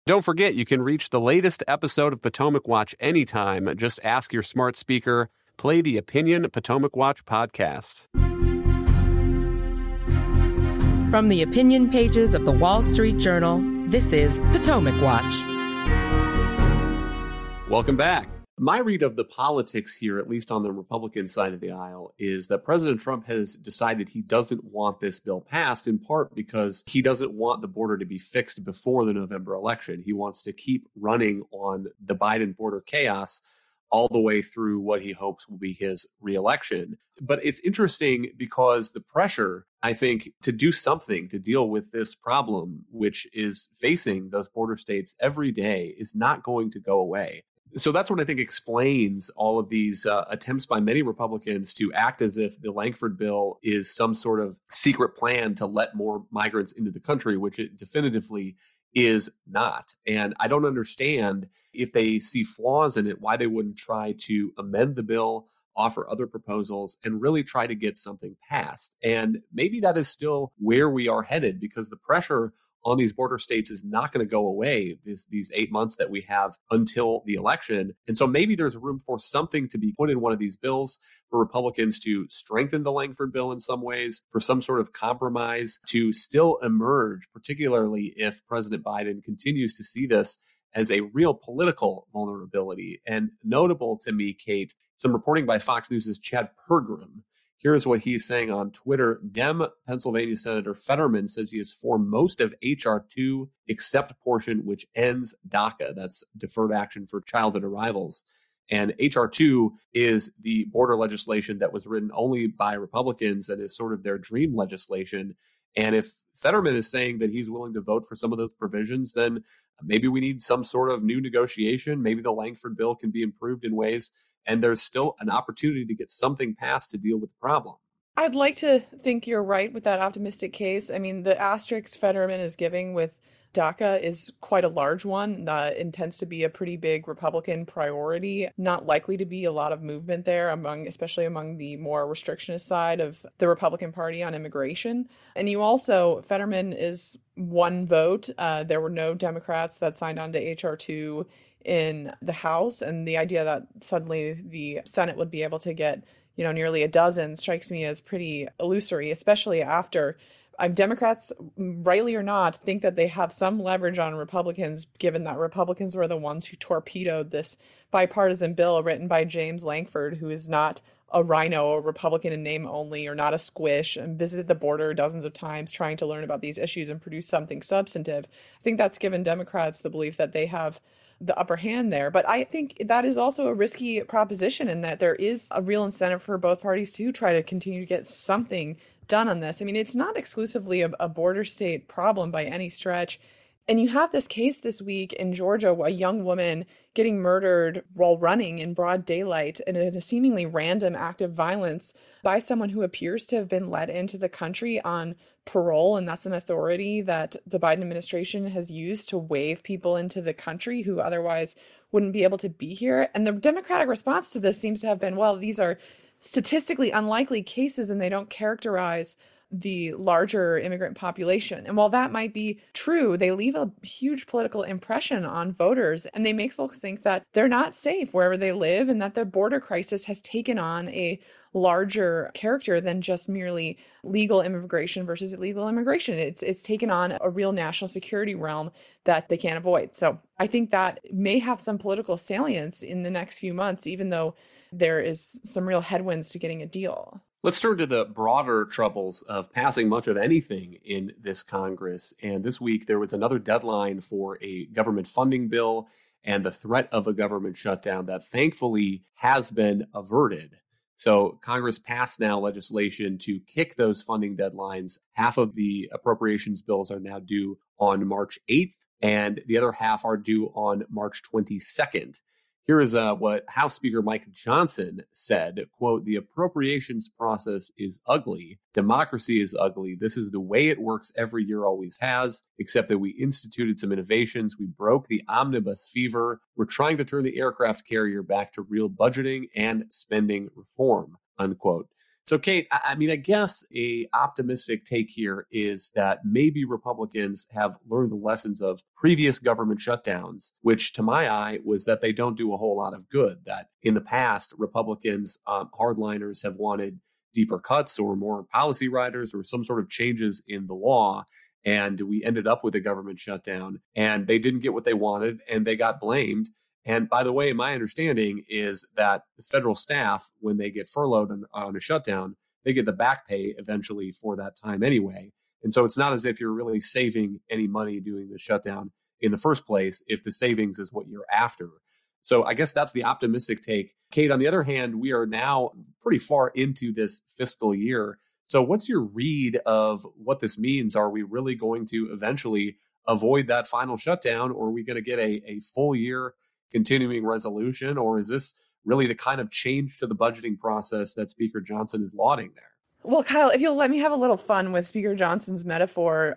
Don't forget, you can reach the latest episode of Potomac Watch anytime. Just ask your smart speaker, play the Opinion Potomac Watch podcast. From the opinion pages of the Wall Street Journal, this is Potomac Watch. Welcome back. My read of the politics here, at least on the Republican side of the aisle, is that President Trump has decided he doesn't want this bill passed, in part because he doesn't want the border to be fixed before the November election. He wants to keep running on the Biden border chaos all the way through what he hopes will be his reelection. But it's interesting because the pressure, I think, to do something to deal with this problem, which is facing those border states every day, is not going to go away. So that's what I think explains all of these attempts by many Republicans to act as if the Lankford bill is some sort of secret plan to let more migrants into the country, which it definitively is not. And I don't understand, if they see flaws in it, why they wouldn't try to amend the bill, offer other proposals, and really try to get something passed. And maybe that is still where we are headed, because the pressure on these border states is not going to go away these 8 months that we have until the election. And so maybe there's room for something to be put in one of these bills for Republicans to strengthen the Lankford bill in some ways, for some sort of compromise to still emerge, particularly if President Biden continues to see this as a real political vulnerability. And notable to me, Kate, some reporting by Fox News' Chad Pergram. Here's what he's saying on Twitter. Dem Pennsylvania Senator Fetterman says he is for most of H.R. 2 except portion which ends DACA. That's Deferred Action for Childhood Arrivals. And H.R. 2 is the border legislation that was written only by Republicans and is sort of their dream legislation. And if Fetterman is saying that he's willing to vote for some of those provisions, then maybe we need some sort of new negotiation. Maybe the Lankford bill can be improved in ways, and there's still an opportunity to get something passed to deal with the problem. I'd like to think you're right with that optimistic case. I mean, the asterisk Fetterman is giving with DACA is quite a large one. It tends to be a pretty big Republican priority. Not likely to be a lot of movement there, especially among the more restrictionist side of the Republican Party on immigration. And Fetterman is one vote. There were no Democrats that signed on to H.R. 2 in the House, and the idea that suddenly the Senate would be able to get, nearly a dozen strikes me as pretty illusory, especially after Democrats, rightly or not, think that they have some leverage on Republicans, given that Republicans were the ones who torpedoed this bipartisan bill written by James Lankford, who is not a rhino, a Republican in name only, or not a squish, and visited the border dozens of times trying to learn about these issues and produce something substantive. I think that's given Democrats the belief that they have the upper hand there. But I think that is also a risky proposition, in that there is a real incentive for both parties to try to continue to get something done on this. I mean, it's not exclusively a border state problem by any stretch. And you have this case this week in Georgia, a young woman getting murdered while running in broad daylight in a seemingly random act of violence by someone who appears to have been let into the country on parole. And that's an authority that the Biden administration has used to wave people into the country who otherwise wouldn't be able to be here. And the Democratic response to this seems to have been, well, these are statistically unlikely cases and they don't characterize the larger immigrant population. And while that might be true, they leave a huge political impression on voters, and they make folks think that they're not safe wherever they live, and that the border crisis has taken on a larger character than just merely legal immigration versus illegal immigration. It's taken on a real national security realm that they can't avoid. So I think that may have some political salience in the next few months, even though there is some real headwinds to getting a deal. Let's turn to the broader troubles of passing much of anything in this Congress. And this week, there was another deadline for a government funding bill and the threat of a government shutdown that thankfully has been averted. So Congress passed now legislation to kick those funding deadlines. Half of the appropriations bills are now due on March 8th, and the other half are due on March 22nd. Here is what House Speaker Mike Johnson said, quote, "The appropriations process is ugly. Democracy is ugly. This is the way it works every year, always has, except that we instituted some innovations. We broke the omnibus fever. We're trying to turn the aircraft carrier back to real budgeting and spending reform," unquote. So, Kate, I guess a optimistic take here is that maybe Republicans have learned the lessons of previous government shutdowns, which to my eye was that they don't do a whole lot of good. That in the past, Republicans, hardliners have wanted deeper cuts or more policy riders or some sort of changes in the law. And we ended up with a government shutdown and they didn't get what they wanted and they got blamed. And by the way, my understanding is that the federal staff, when they get furloughed on a shutdown, they get the back pay eventually for that time anyway. And so it's not as if you're really saving any money doing the shutdown in the first place if the savings is what you're after. So I guess that's the optimistic take. Kate, on the other hand, we are now pretty far into this fiscal year. So what's your read of what this means? Are we really going to eventually avoid that final shutdown, or are we going to get a full year continuing resolution, or is this really the kind of change to the budgeting process that Speaker Johnson is lauding there? Well, Kyle, if you'll let me have a little fun with Speaker Johnson's metaphor,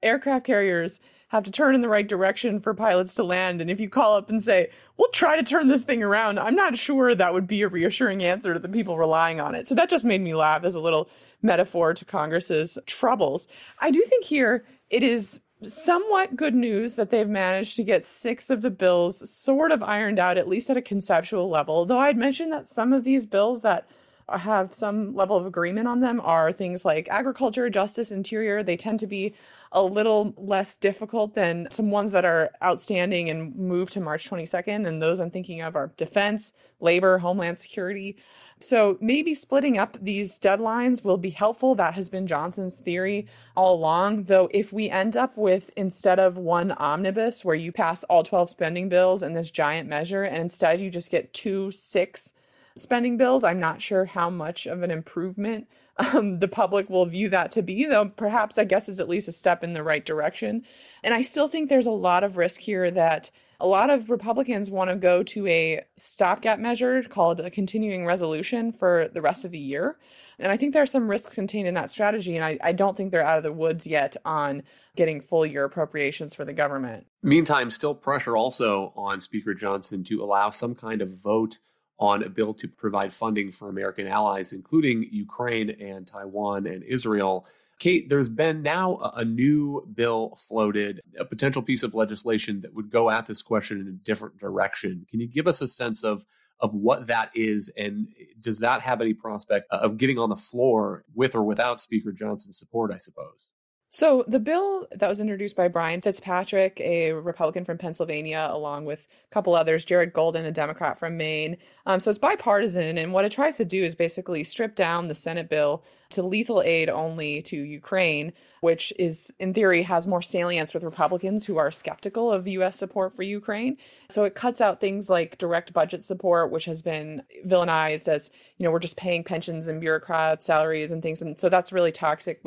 aircraft carriers have to turn in the right direction for pilots to land. And if you call up and say, we'll try to turn this thing around, I'm not sure that would be a reassuring answer to the people relying on it. So that just made me laugh as a little metaphor to Congress's troubles. I do think here it is somewhat good news that they've managed to get 6 of the bills sort of ironed out, at least at a conceptual level. Though I'd mentioned that some of these bills that have some level of agreement on them are things like agriculture, justice, interior. They tend to be a little less difficult than some ones that are outstanding and moved to March 22nd. And those I'm thinking of are defense, labor, homeland security. So maybe splitting up these deadlines will be helpful. That has been Johnson's theory all along. Though if we end up with, instead of one omnibus where you pass all 12 spending bills in this giant measure, and instead you just get 2 6 spending bills, I'm not sure how much of an improvement the public will view that to be, though perhaps I guess it's at least a step in the right direction. And I still think there's a lot of risk here that a lot of Republicans want to go to a stopgap measure called a continuing resolution for the rest of the year. And I think there are some risks contained in that strategy. And I don't think they're out of the woods yet on getting full year appropriations for the government. Meantime, still pressure also on Speaker Johnson to allow some kind of vote on a bill to provide funding for American allies, including Ukraine and Taiwan and Israel. Kate, there's been now a new bill floated, a potential piece of legislation that would go at this question in a different direction. Can you give us a sense of what that is, and does that have any prospect of getting on the floor with or without Speaker Johnson's support, I suppose? So the bill that was introduced by Brian Fitzpatrick, a Republican from Pennsylvania, along with a couple others, Jared Golden, a Democrat from Maine. So it's bipartisan. And what it tries to do is basically strip down the Senate bill to lethal aid only to Ukraine, which is, in theory, has more salience with Republicans who are skeptical of U.S. support for Ukraine. So it cuts out things like direct budget support, which has been villainized as, we're just paying pensions and bureaucrats' salaries and things. And so that's really toxic.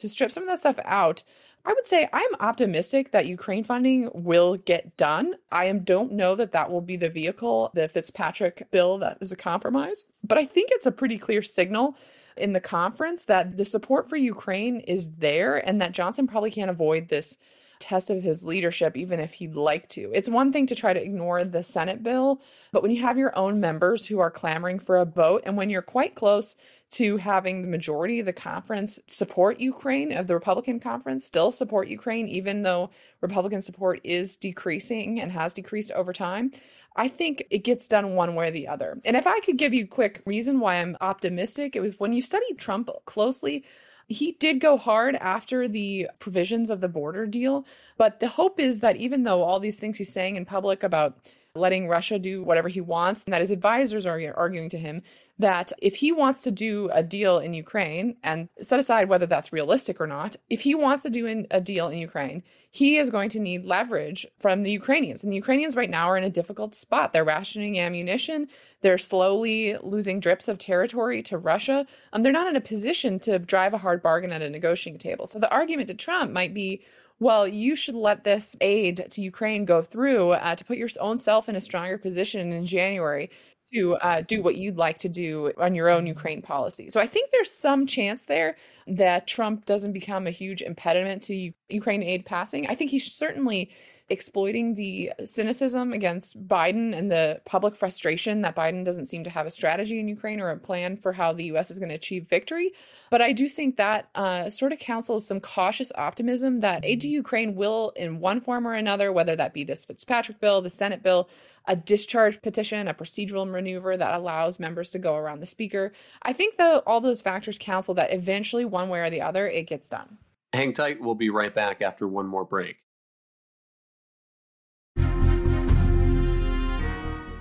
To strip some of that stuff out, I would say I'm optimistic that Ukraine funding will get done. I don't know that will be the vehicle, the Fitzpatrick bill that is a compromise, but I think it's a pretty clear signal in the conference that the support for Ukraine is there and that Johnson probably can't avoid this test of his leadership, even if he'd like to. It's one thing to try to ignore the Senate bill, but when you have your own members who are clamoring for a vote, and when you're quite close to having the majority of the conference support Ukraine, of the Republican conference still support Ukraine, even though Republican support is decreasing and has decreased over time, I think it gets done one way or the other. And if I could give you a quick reason why I'm optimistic, it was when you study Trump closely, he did go hard after the provisions of the border deal. But the hope is that even though all these things he's saying in public about letting Russia do whatever he wants, and that his advisors are arguing to him that if he wants to do a deal in Ukraine, and set aside whether that's realistic or not, if he wants to do a deal in Ukraine, he is going to need leverage from the Ukrainians. And the Ukrainians right now are in a difficult spot. They're rationing ammunition. They're slowly losing drips of territory to Russia. They're not in a position to drive a hard bargain at a negotiating table. So the argument to Trump might be, well, you should let this aid to Ukraine go through to put your own self in a stronger position in January to do what you'd like to do on your own Ukraine policy. So I think there's some chance there that Trump doesn't become a huge impediment to Ukraine aid passing. I think he certainly exploiting the cynicism against Biden and the public frustration that Biden doesn't seem to have a strategy in Ukraine or a plan for how the U.S. is going to achieve victory. But I do think that sort of counsels some cautious optimism that aid to Ukraine will, in one form or another, whether that be this Fitzpatrick bill, the Senate bill, a discharge petition, a procedural maneuver that allows members to go around the speaker. I think that all those factors counsel that eventually, one way or the other, it gets done. Hang tight. We'll be right back after one more break.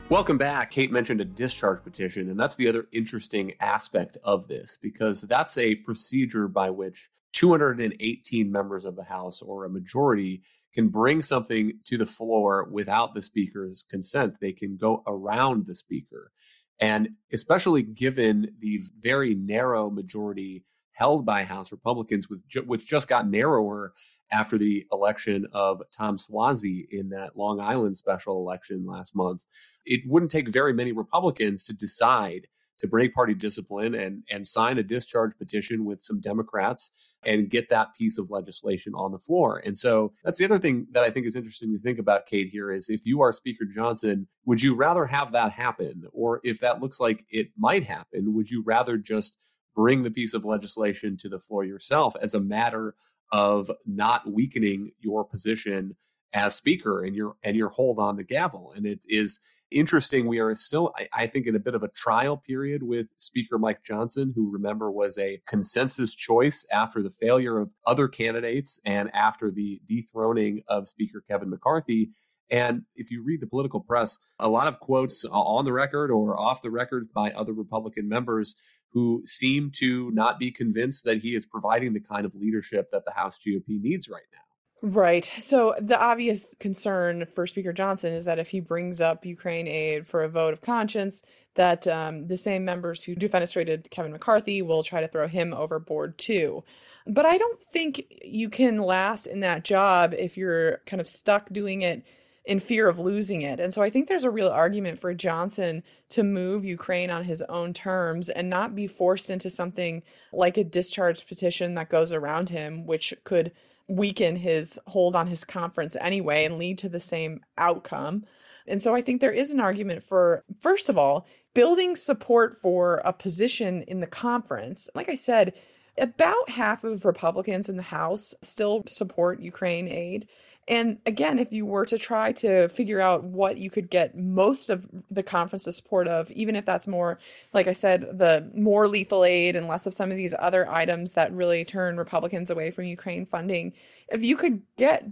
Welcome back. Kate mentioned a discharge petition, and that's the other interesting aspect of this, because that's a procedure by which 218 members of the House, or a majority, can bring something to the floor without the Speaker's consent. They can go around the Speaker. And especially given the very narrow majority held by House Republicans, which just got narrower after the election of Tom Suozzi in that Long Island special election last month, it wouldn't take very many Republicans to decide to break party discipline and sign a discharge petition with some Democrats and get that piece of legislation on the floor. And so that's the other thing that I think is interesting to think about, Kate, here is if you are Speaker Johnson, would you rather have that happen? Or if that looks like it might happen, would you rather just bring the piece of legislation to the floor yourself as a matter of not weakening your position as Speaker and your hold on the gavel? And it is interesting. We are still, I think, in a bit of a trial period with Speaker Mike Johnson, who, remember, was a consensus choice after the failure of other candidates and after the dethroning of Speaker Kevin McCarthy. And if you read the political press, a lot of quotes on the record or off the record by other Republican members who seem to not be convinced that he is providing the kind of leadership that the House GOP needs right now. Right. So the obvious concern for Speaker Johnson is that if he brings up Ukraine aid for a vote of conscience, that the same members who defenestrated Kevin McCarthy will try to throw him overboard too. But I don't think you can last in that job if you're kind of stuck doing it in fear of losing it. And so I think there's a real argument for Johnson to move Ukraine on his own terms and not be forced into something like a discharge petition that goes around him, which could weaken his hold on his conference anyway and lead to the same outcome. And so I think there is an argument for, first of all, building support for a position in the conference. Like I said, about half of Republicans in the House still support Ukraine aid. And again, if you were to try to figure out what you could get most of the conference to support of, even if that's more, like I said, the more lethal aid and less of some of these other items that really turn Republicans away from Ukraine funding, if you could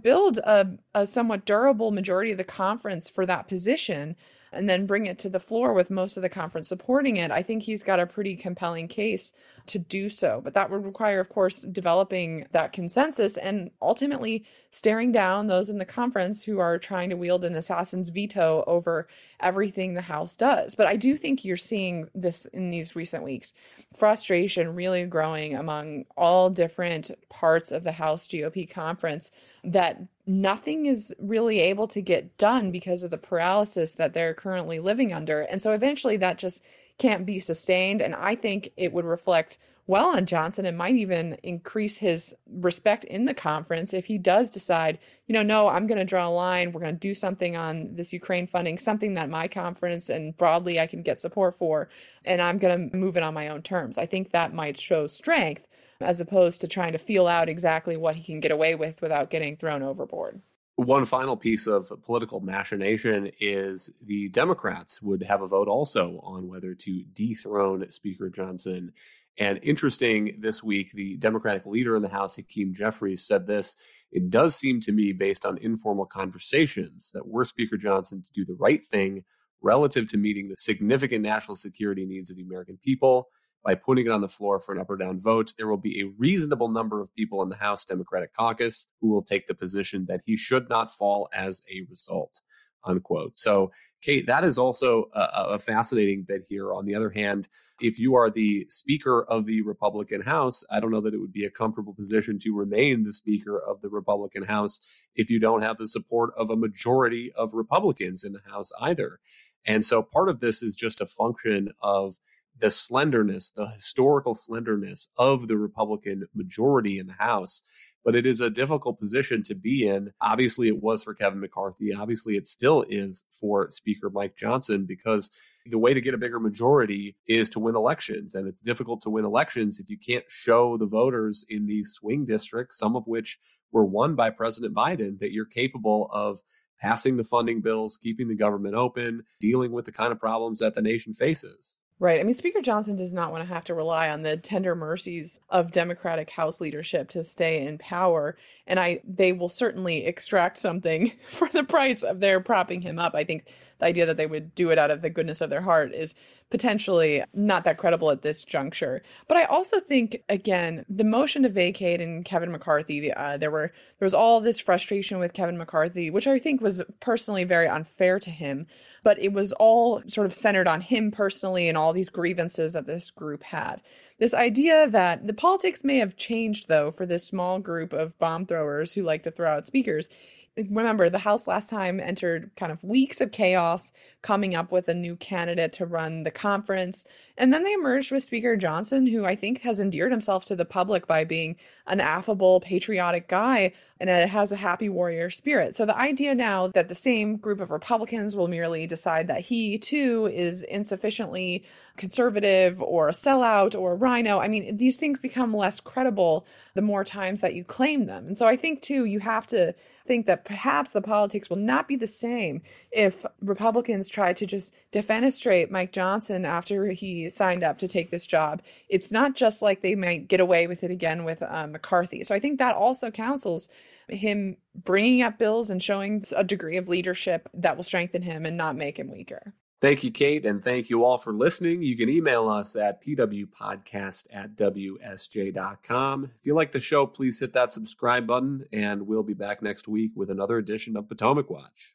build a somewhat durable majority of the conference for that position and then bring it to the floor with most of the conference supporting it, I think he's got a pretty compelling case to do so. But that would require, of course, developing that consensus and ultimately staring down those in the conference who are trying to wield an assassin's veto over everything the House does. But I do think you're seeing this in these recent weeks, frustration really growing among all different parts of the House GOP conference that nothing is really able to get done because of the paralysis that they're currently living under. And so eventually that just can't be sustained. And I think it would reflect well on Johnson and might even increase his respect in the conference if he does decide, no, I'm going to draw a line. We're going to do something on this Ukraine funding, something that my conference and broadly I can get support for, and I'm going to move it on my own terms. I think that might show strength as opposed to trying to feel out exactly what he can get away with without getting thrown overboard. One final piece of political machination is the Democrats would have a vote also on whether to dethrone Speaker Johnson. And interesting, this week, the Democratic leader in the House, Hakeem Jeffries, said this: "It does seem to me, based on informal conversations, that were Speaker Johnson to do the right thing relative to meeting the significant national security needs of the American people, by putting it on the floor for an up or down vote, there will be a reasonable number of people in the House Democratic caucus who will take the position that he should not fall as a result," unquote. So, Kate, that is also a fascinating bit here. On the other hand, if you are the Speaker of the Republican House, I don't know that it would be a comfortable position to remain the Speaker of the Republican House if you don't have the support of a majority of Republicans in the House either. And so part of this is just a function of the slenderness, the historical slenderness of the Republican majority in the House. but it is a difficult position to be in. Obviously, it was for Kevin McCarthy. Obviously, it still is for Speaker Mike Johnson, because the way to get a bigger majority is to win elections. And it's difficult to win elections if you can't show the voters in these swing districts, some of which were won by President Biden, that you're capable of passing the funding bills, keeping the government open, dealing with the kind of problems that the nation faces. Right. I mean, Speaker Johnson does not want to have to rely on the tender mercies of Democratic House leadership to stay in power. And they will certainly extract something for the price of their propping him up. I think the idea that they would do it out of the goodness of their heart is potentially not that credible at this juncture. But I also think, again, the motion to vacate and Kevin McCarthy, there was all this frustration with Kevin McCarthy, which I think was personally very unfair to him. But it was all sort of centered on him personally and all these grievances that this group had. This idea that the politics may have changed, though, for this small group of bomb throwers who like to throw out speakers. Remember, the House last time entered kind of weeks of chaos, coming up with a new candidate to run the conference. And then they emerged with Speaker Johnson, who I think has endeared himself to the public by being an affable, patriotic guy, and has a happy warrior spirit. So the idea now that the same group of Republicans will merely decide that he, too, is insufficiently conservative or a sellout or a rhino, I mean, these things become less credible the more times that you claim them. And so I think, too, you have to think that perhaps the politics will not be the same if Republicans try to just defenestrate Mike Johnson after he signed up to take this job. It's not just like they might get away with it again with McCarthy. So I think that also counsels him bringing up bills and showing a degree of leadership that will strengthen him and not make him weaker. Thank you, Kate, and thank you all for listening. You can email us at pwpodcast@wsj.com. If you like the show, please hit that subscribe button, and we'll be back next week with another edition of Potomac Watch.